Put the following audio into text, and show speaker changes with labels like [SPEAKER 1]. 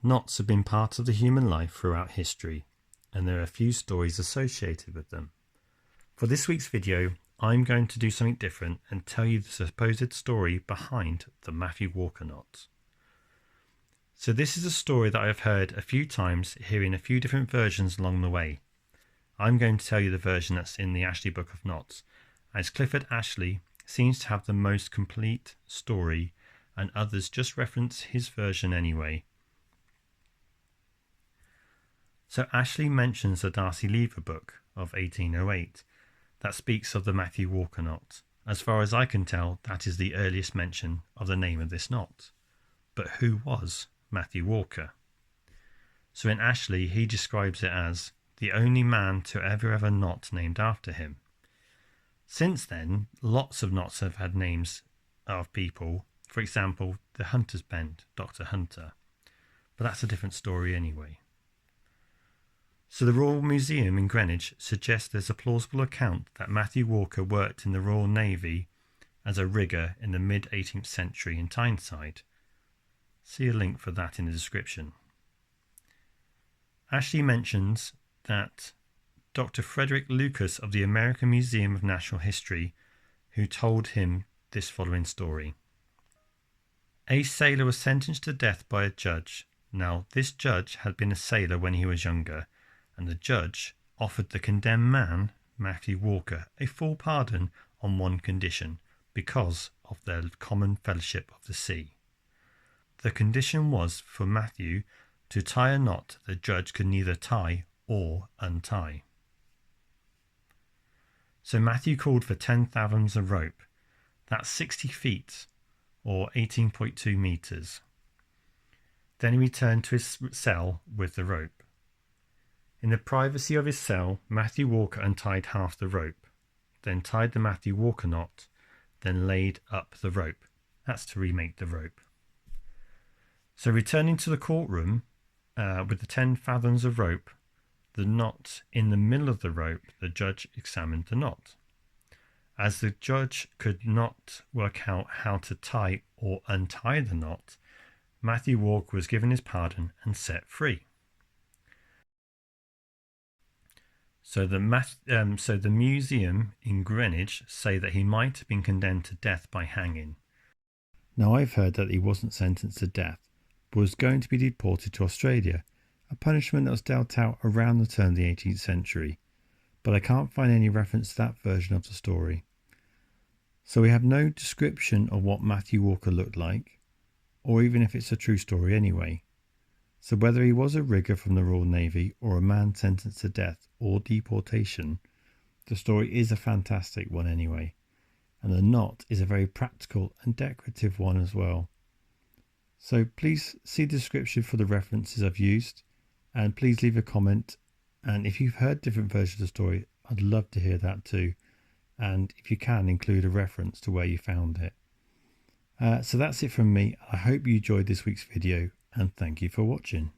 [SPEAKER 1] Knots have been part of the human life throughout history, and there are a few stories associated with them. For this week's video, I'm going to do something different and tell you the supposed story behind the Matthew Walker knot. So this is a story that I've heard a few times, hearing a few different versions along the way. I'm going to tell you the version that's in the Ashley Book of Knots, as Clifford Ashley seems to have the most complete story and others just reference his version anyway. So Ashley mentions the Darcy Lever book of 1808 that speaks of the Matthew Walker knot. As far as I can tell, that is the earliest mention of the name of this knot. But who was Matthew Walker? So in Ashley, he describes it as the only man to ever have a knot named after him. Since then, lots of knots have had names of people. For example, the Hunter's Bend, Dr. Hunter. But that's a different story anyway. So the Royal Museum in Greenwich suggests there's a plausible account that Matthew Walker worked in the Royal Navy as a rigger in the mid-18th century in Tyneside. See a link for that in the description. Ashley mentions that Dr. Frederick Lucas of the American Museum of Natural History, who told him this following story. A sailor was sentenced to death by a judge. Now, this judge had been a sailor when he was younger, and the judge offered the condemned man, Matthew Walker, a full pardon on one condition, because of their common fellowship of the sea. The condition was for Matthew to tie a knot the judge could neither tie or untie. So Matthew called for 10 fathoms of rope. That's 60 feet, or 18.2 meters. Then he returned to his cell with the rope. In the privacy of his cell, Matthew Walker untied half the rope, then tied the Matthew Walker knot, then laid up the rope. That's to remake the rope. So returning to the courtroom with the 10 fathoms of rope, the knot in the middle of the rope, the judge examined the knot. As the judge could not work out how to tie or untie the knot, Matthew Walker was given his pardon and set free. So the museum in Greenwich say that he might have been condemned to death by hanging. Now I've heard that he wasn't sentenced to death, but was going to be deported to Australia, a punishment that was dealt out around the turn of the 18th century, but I can't find any reference to that version of the story. So we have no description of what Matthew Walker looked like, or even if it's a true story anyway. So whether he was a rigger from the Royal Navy or a man sentenced to death or deportation, the story is a fantastic one anyway, and the knot is a very practical and decorative one as well. So please see the description for the references I've used, and please leave a comment, and if you've heard different versions of the story, I'd love to hear that too, and if you can, include a reference to where you found it. So that's it from me. I hope you enjoyed this week's video, and thank you for watching.